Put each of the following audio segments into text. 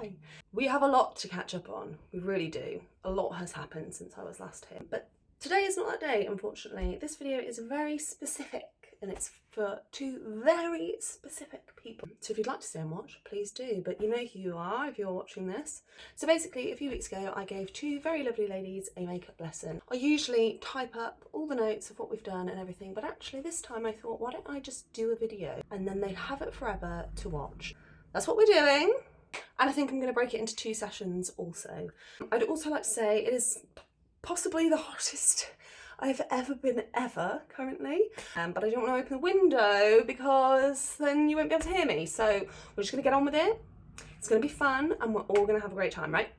Hi. We have a lot to catch up on, we really do. A lot has happened since I was last here, but today is not that day, unfortunately. This video is very specific and it's for two very specific people. So if you'd like to stay and watch, please do, but you know who you are if you're watching this. So basically, a few weeks ago, I gave two very lovely ladies a makeup lesson. I usually type up all the notes of what we've done and everything, but actually this time I thought, why don't I just do a video and then they have it forever to watch. That's what we're doing. And I think I'm going to break it into two sessions also. I'd also like to say it is possibly the hottest I've ever been currently. But I don't want to open the window because then you won't be able to hear me. So we're just going to get on with it. It's going to be fun and we're all going to have a great time, right?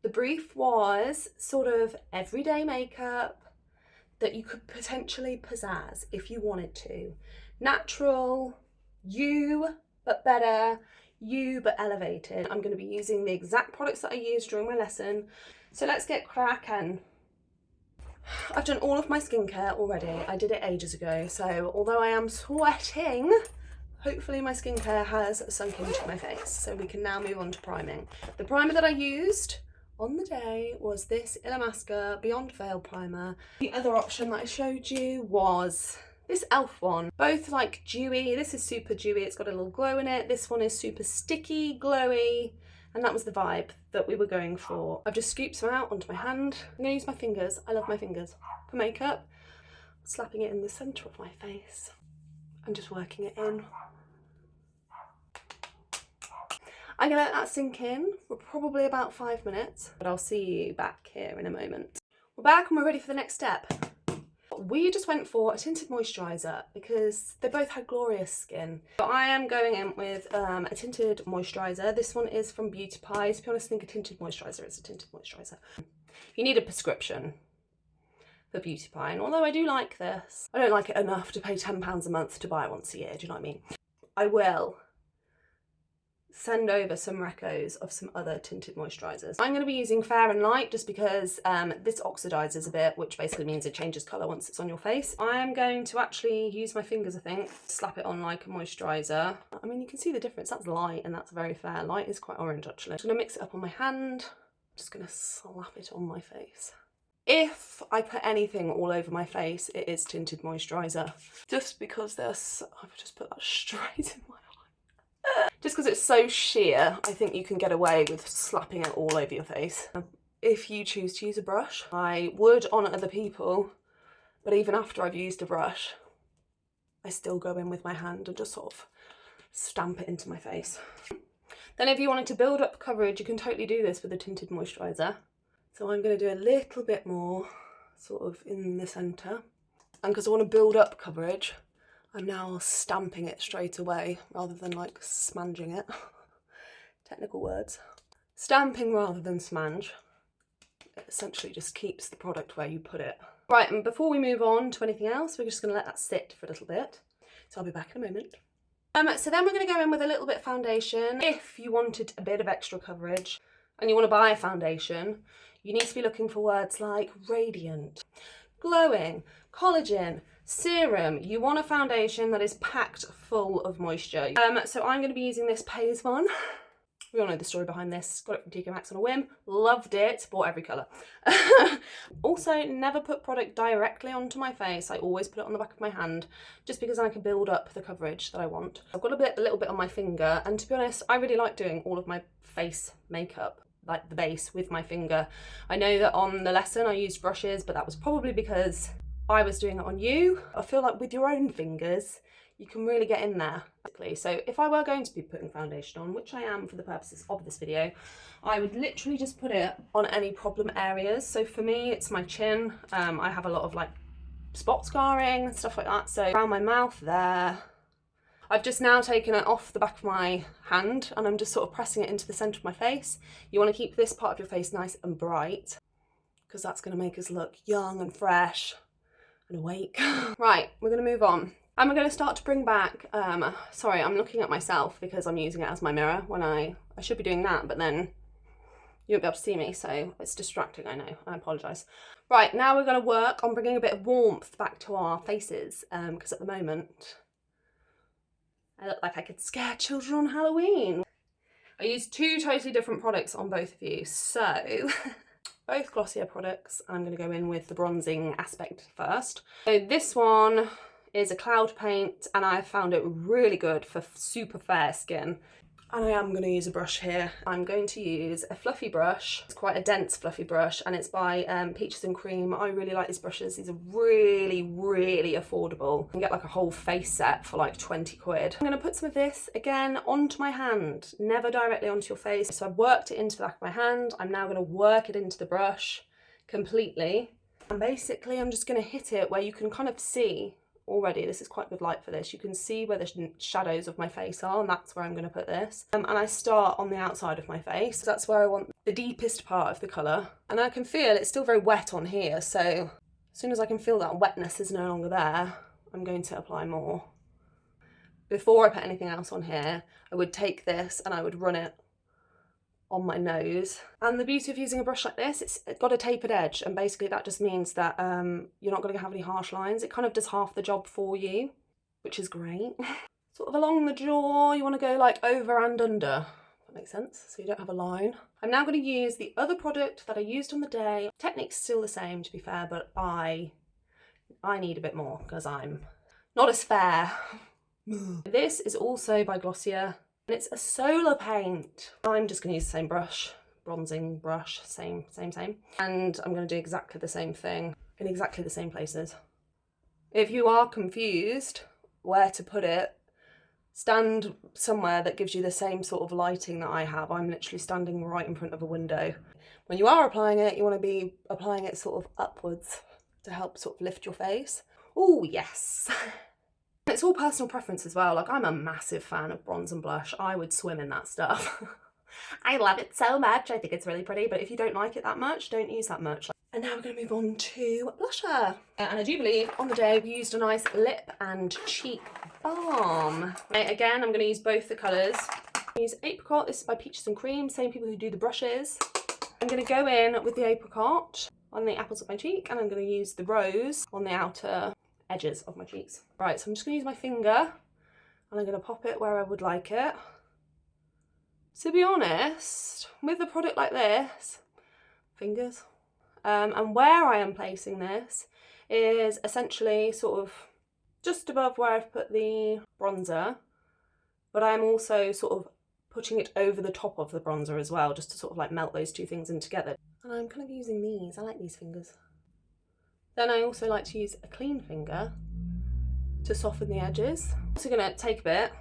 The brief was sort of everyday makeup that you could potentially pizzazz if you wanted to. Natural, you, but better. You but elevated. I'm going to be using the exact products that I used during my lesson. So let's get cracking. I've done all of my skincare already. I did it ages ago. So although I am sweating, hopefully my skincare has sunk into my face. So we can now move on to priming. The primer that I used on the day was this Illamasqua Beyond Veil primer. The other option that I showed you was this e.l.f. one, both like dewy. This is super dewy, it's got a little glow in it. This one is super sticky, glowy, and that was the vibe that we were going for. I've just scooped some out onto my hand. I'm gonna use my fingers. I love my fingers for makeup. Slapping it in the center of my face and just working it in. I'm gonna let that sink in for probably about 5 minutes, but I'll see you back here in a moment. We're back and we're ready for the next step. We just went for a tinted moisturiser because they both had glorious skin. So I am going in with a tinted moisturiser. This one is from Beauty Pie. To be honest, I think a tinted moisturiser is a tinted moisturiser. You need a prescription for Beauty Pie, and although I do like this, I don't like it enough to pay £10 a month to buy it once a year, do you know what I mean? I will send over some recos of some other tinted moisturisers. I'm going to be using Fair and Light just because this oxidizes a bit, which basically means it changes colour once it's on your face. I am going to actually use my fingers, I think, slap it on like a moisturiser. I mean, you can see the difference. That's light and that's very fair. Light is quite orange actually. I'm just going to mix it up on my hand. I'm just going to slap it on my face. If I put anything all over my face, it is tinted moisturiser. Just because there's, I've just put that straight in my eye. Just because it's so sheer, I think you can get away with slapping it all over your face. If you choose to use a brush, I would on other people, but even after I've used a brush, I still go in with my hand and just sort of stamp it into my face. Then if you wanted to build up coverage, you can totally do this with a tinted moisturiser. So I'm going to do a little bit more sort of in the centre. And because I want to build up coverage, I'm now stamping it straight away rather than like smanging it. Technical words. Stamping rather than smange. It essentially just keeps the product where you put it. Right, and before we move on to anything else, we're just going to let that sit for a little bit. So I'll be back in a moment. So then we're going to go in with a little bit of foundation. If you wanted a bit of extra coverage and you want to buy a foundation, you need to be looking for words like radiant, glowing, collagen, serum. You want a foundation that is packed full of moisture. So I'm going to be using this Pays one. We all know the story behind this. Got it from TK Maxx on a whim. Loved it. Bought every colour. Also, never put product directly onto my face. I always put it on the back of my hand just because I can build up the coverage that I want. I've got a little bit on my finger, and to be honest, I really like doing all of my face makeup, like the base, with my finger. I know that on the lesson I used brushes, but that was probably because I was doing it on you. I feel like with your own fingers, you can really get in there. So if I were going to be putting foundation on, which I am for the purposes of this video, I would literally just put it on any problem areas. So for me, it's my chin. I have a lot of like spot scarring and stuff like that. So around my mouth there. I've just now taken it off the back of my hand and I'm just sort of pressing it into the centre of my face. You want to keep this part of your face nice and bright because that's going to make us look young and fresh and awake. Right, we're going to move on. And we're going to start to bring back, sorry, I'm looking at myself because I'm using it as my mirror when I should be doing that, but then you won't be able to see me, so it's distracting, I know, I apologise. Right, now we're going to work on bringing a bit of warmth back to our faces, because at the moment, I look like I could scare children on Halloween. I used two totally different products on both of you. So both Glossier products. I'm going to go in with the bronzing aspect first. So this one is a cloud paint and I found it really good for super fair skin. And I am going to use a brush here. I'm going to use a fluffy brush. It's quite a dense fluffy brush and it's by Peaches and Cream. I really like these brushes. These are really, really affordable. You can get like a whole face set for like 20 quid. I'm going to put some of this again onto my hand, never directly onto your face. So I've worked it into the back of my hand. I'm now going to work it into the brush completely. And basically I'm just going to hit it where you can kind of see already, this is quite good light for this, you can see where the shadows of my face are, and that's where I'm going to put this. And I start on the outside of my face. That's where I want the deepest part of the colour. And I can feel it's still very wet on here, so as soon as I can feel that wetness is no longer there, I'm going to apply more. Before I put anything else on here, I would take this and I would run it on my nose. And the beauty of using a brush like this, it's got a tapered edge, and basically that just means that you're not going to have any harsh lines. It kind of does half the job for you, which is great. Sort of along the jaw, you want to go like over and under. That makes sense, so you don't have a line. I'm now going to use the other product that I used on the day. Technique's still the same, to be fair, but I need a bit more because I'm not as fair. This is also by Glossier. And it's a solar paint. I'm just going to use the same brush, bronzing brush, same. And I'm going to do exactly the same thing in exactly the same places. If you are confused where to put it, stand somewhere that gives you the same sort of lighting that I have. I'm literally standing right in front of a window. When you are applying it, you want to be applying it sort of upwards to help sort of lift your face. Oh, yes. It's all personal preference as well. Like, I'm a massive fan of bronze and blush. I would swim in that stuff. I love it so much. I think it's really pretty, but if you don't like it that much, don't use that much. And now we're going to move on to blusher. And I do believe on the day we used a nice lip and cheek balm. Right, again, I'm going to use both the colours. Use Apricot. This is by Peaches and Cream, same people who do the brushes. I'm going to go in with the Apricot on the apples of my cheek, and I'm going to use the Rose on the outer edges of my cheeks. Right, so I'm just going to use my finger and I'm going to pop it where I would like it. To be honest, with a product like this, fingers, and where I am placing this is essentially sort of just above where I've put the bronzer, but I'm also sort of putting it over the top of the bronzer as well, just to sort of like melt those two things in together. And I'm kind of using these, I like these fingers. Then I also like to use a clean finger to soften the edges. I'm also going to take a bit.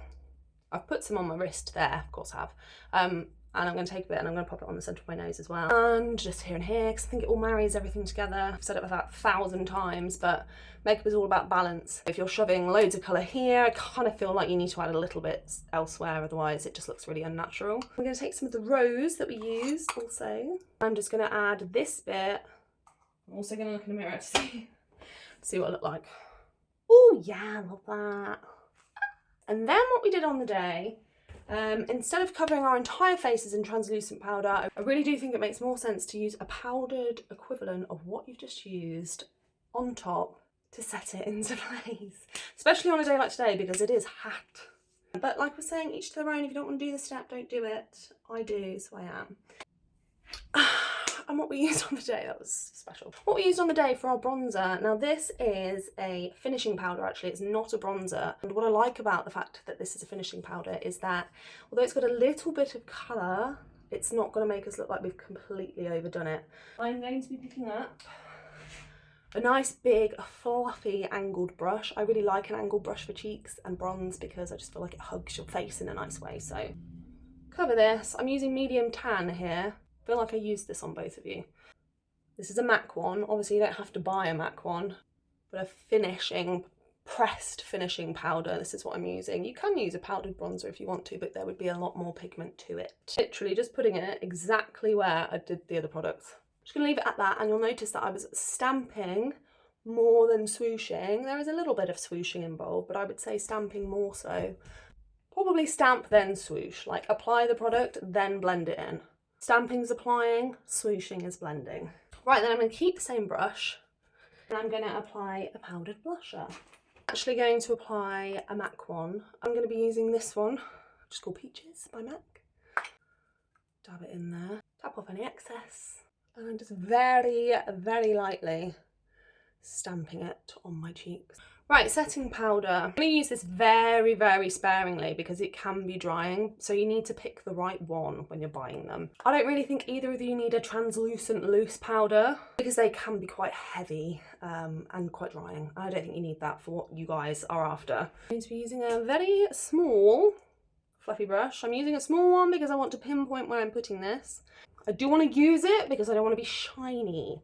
I've put some on my wrist there, of course I have. And I'm going to take a bit and I'm going to pop it on the centre of my nose as well. And just here and here, because I think it all marries everything together. I've said it about 1,000 times, but makeup is all about balance. If you're shoving loads of colour here, I kind of feel like you need to add a little bit elsewhere, otherwise it just looks really unnatural. I'm going to take some of the rose that we used also. I'm just going to add this bit. I'm also going to look in the mirror to see what I look like. Oh yeah, I love that. And then what we did on the day, instead of covering our entire faces in translucent powder, I really do think it makes more sense to use a powdered equivalent of what you've just used on top to set it into place. Especially on a day like today, because it is hot. But like we're saying, each to their own. If you don't want to do the step, don't do it. I do, so I am. And what we used on the day, that was special. What we used on the day for our bronzer, now this is a finishing powder actually, it's not a bronzer. And what I like about the fact that this is a finishing powder is that although it's got a little bit of colour, it's not going to make us look like we've completely overdone it. I'm going to be picking up a nice big fluffy angled brush. I really like an angled brush for cheeks and bronze because I just feel like it hugs your face in a nice way. So cover this. I'm using medium tan here. I feel like I used this on both of you. This is a MAC one. Obviously you don't have to buy a MAC one, but a finishing, pressed finishing powder. This is what I'm using. You can use a powdered bronzer if you want to, but there would be a lot more pigment to it. Literally just putting it exactly where I did the other products. I'm just gonna leave it at that, and you'll notice that I was stamping more than swooshing. There is a little bit of swooshing involved, but I would say stamping more so. Probably stamp then swoosh, like apply the product, then blend it in. Stamping's applying, swooshing is blending. Right, then I'm going to keep the same brush and I'm going to apply a powdered blusher. I'm actually going to apply a MAC one. I'm going to be using this one, which is called Peaches by MAC. dab it in there, tap off any excess, and I'm just very, very lightly stamping it on my cheeks. Right, setting powder. I'm going to use this very, very sparingly because it can be drying, so you need to pick the right one when you're buying them. I don't really think either of you need a translucent loose powder because they can be quite heavy and quite drying. I don't think you need that for what you guys are after. I'm going to be using a very small fluffy brush. I'm using a small one because I want to pinpoint where I'm putting this. I do want to use it because I don't want to be shiny.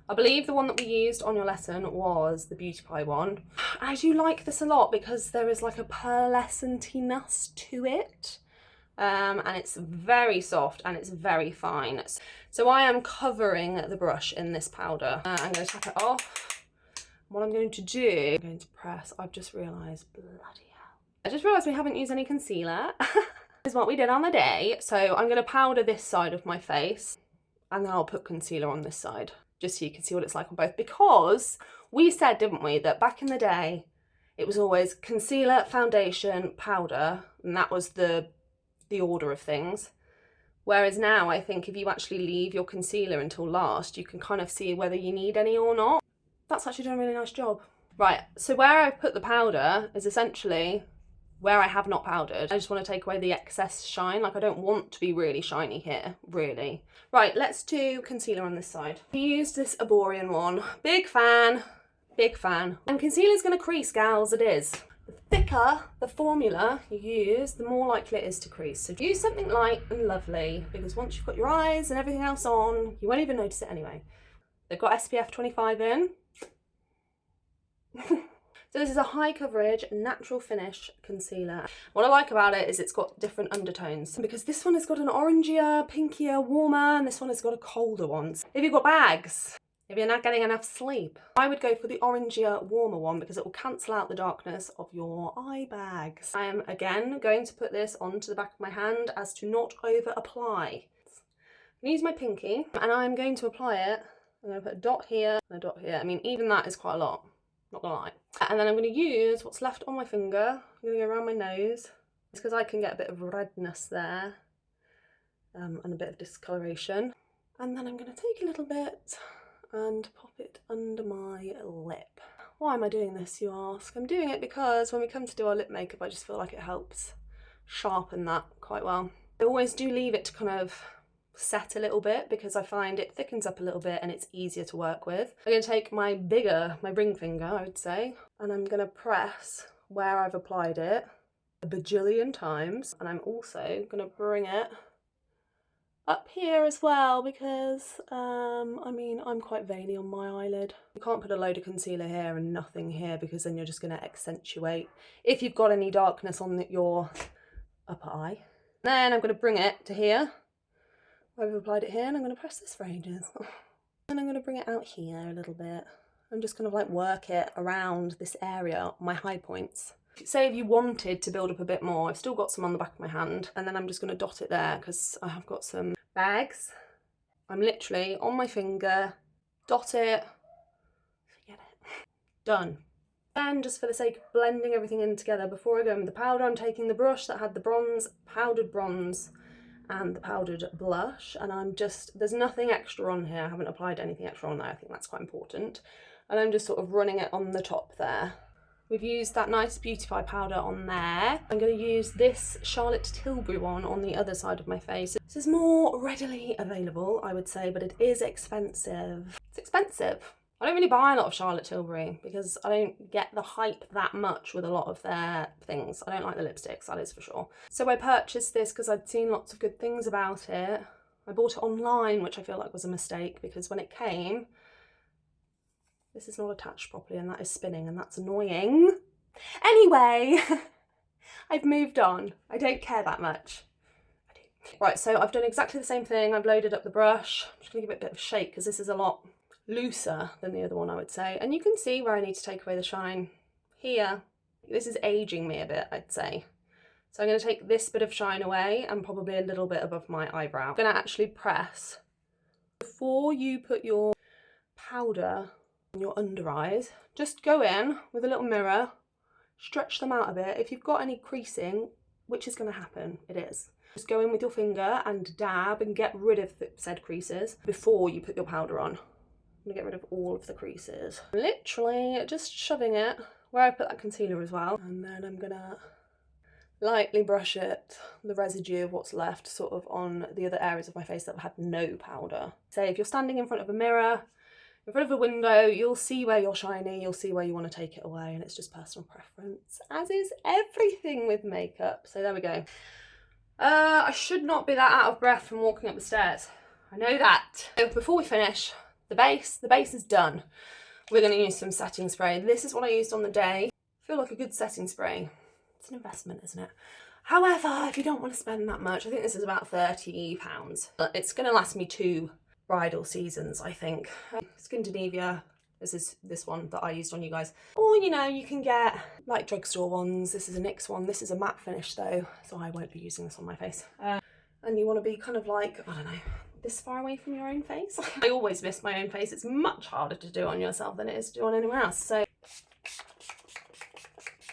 I believe the one that we used on your lesson was the Beauty Pie one. I do like this a lot because there is like a pearlescentiness to it. And it's very soft and it's very fine. So I am covering the brush in this powder. I'm going to tap it off. What I'm going to do, I'm going to press, I've just realised, bloody hell. I just realised we haven't used any concealer. This is what we did on the day. So I'm going to powder this side of my face and then I'll put concealer on this side, just so you can see what it's like on both. Because we said, didn't we, that back in the day, it was always concealer, foundation, powder, and that was the order of things. Whereas now, I think if you actually leave your concealer until last, you can kind of see whether you need any or not. That's actually done a really nice job. Right, so where I've put the powder is essentially where I have not powdered. I just want to take away the excess shine. Like, I don't want to be really shiny here, really. Right, let's do concealer on this side. I used this Aborian one. Big fan, big fan. And concealer's going to crease, gals, it is. The thicker the formula you use, the more likely it is to crease. So use something light and lovely, because once you've got your eyes and everything else on, you won't even notice it anyway. They've got SPF 25 in. So this is a high coverage, natural finish concealer. What I like about it is it's got different undertones, because this one has got an orangier, pinkier, warmer, and this one has got a colder one. If you've got bags, if you're not getting enough sleep, I would go for the orangier, warmer one because it will cancel out the darkness of your eye bags. I am again going to put this onto the back of my hand as to not over apply. I'm going to use my pinky and I'm going to apply it. I'm going to put a dot here and a dot here. I mean, even that is quite a lot. Not gonna lie. And then I'm going to use what's left on my finger. I'm going to go around my nose. It's because I can get a bit of redness there and a bit of discoloration. And then I'm going to take a little bit and pop it under my lip. Why am I doing this, you ask? I'm doing it because when we come to do our lip makeup, I just feel like it helps sharpen that quite well. I always do leave it to kind of set a little bit because I find it thickens up a little bit and it's easier to work with. I'm going to take my ring finger, I would say, and I'm going to press where I've applied it a bajillion times, and I'm also going to bring it up here as well because I mean, I'm quite veiny on my eyelid. You can't put a load of concealer here and nothing here because then you're just going to accentuate if you've got any darkness on your upper eye. Then I'm going to bring it to here. I've applied it here and I'm going to press this for ages. And I'm going to bring it out here a little bit. I'm just going to like work it around this area, my high points. Say if you wanted to build up a bit more, I've still got some on the back of my hand, and then I'm just going to dot it there because I have got some bags. I'm literally on my finger, dot it, forget it, done. And just for the sake of blending everything in together, before I go in with the powder, I'm taking the brush that had the bronze, powdered bronze, and the powdered blush, and I'm just, there's nothing extra on here, I haven't applied anything extra on there, I think that's quite important, and I'm just sort of running it on the top there. We've used that nice Beauty Pie powder on there. I'm going to use this Charlotte Tilbury one on the other side of my face. This is more readily available, I would say, but it is expensive. It's expensive. I don't really buy a lot of Charlotte Tilbury because I don't get the hype that much with a lot of their things. I don't like the lipsticks, that is for sure. So I purchased this because I'd seen lots of good things about it. I bought it online, which I feel like was a mistake because when it came, this is not attached properly and that is spinning and that's annoying. Anyway, I've moved on. I don't care that much. I do. Right, so I've done exactly the same thing. I've loaded up the brush. I'm just going to give it a bit of a shake because this is a lot looser than the other one, I would say. And you can see where I need to take away the shine here. This is aging me a bit, I'd say. So I'm going to take this bit of shine away and probably a little bit above my eyebrow. I'm going to actually press. Before you put your powder on your under eyes, just go in with a little mirror, stretch them out a bit. If you've got any creasing, which is going to happen. It is. Just go in with your finger and dab and get rid of the said creases before you put your powder on. I'm going to get rid of all of the creases. Literally just shoving it where I put that concealer as well. And then I'm going to lightly brush it, the residue of what's left, sort of on the other areas of my face that have had no powder. Say if you're standing in front of a mirror, in front of a window, you'll see where you're shiny, you'll see where you want to take it away, and it's just personal preference, as is everything with makeup. So there we go. I should not be that out of breath from walking up the stairs. I know that. So before we finish, the base is done. We're going to use some setting spray. This is what I used on the day. I feel like a good setting spray. It's an investment, isn't it? However, if you don't want to spend that much, I think this is about £30. But it's going to last me 2 bridal seasons, I think. Skindinavia, this is this one that I used on you guys. Or, you know, you can get like drugstore ones. This is a NYX one. This is a matte finish though, so I won't be using this on my face. And you want to be kind of like, I don't know, this far away from your own face. I always miss my own face. It's much harder to do on yourself than it is to do on anyone else. So I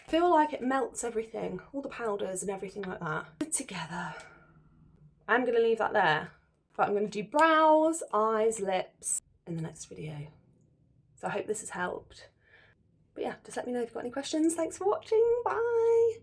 feel like it melts everything, all the powders and everything like that together. I'm going to leave that there. But I'm going to do brows, eyes, lips in the next video. So I hope this has helped. But yeah, just let me know if you've got any questions. Thanks for watching. Bye.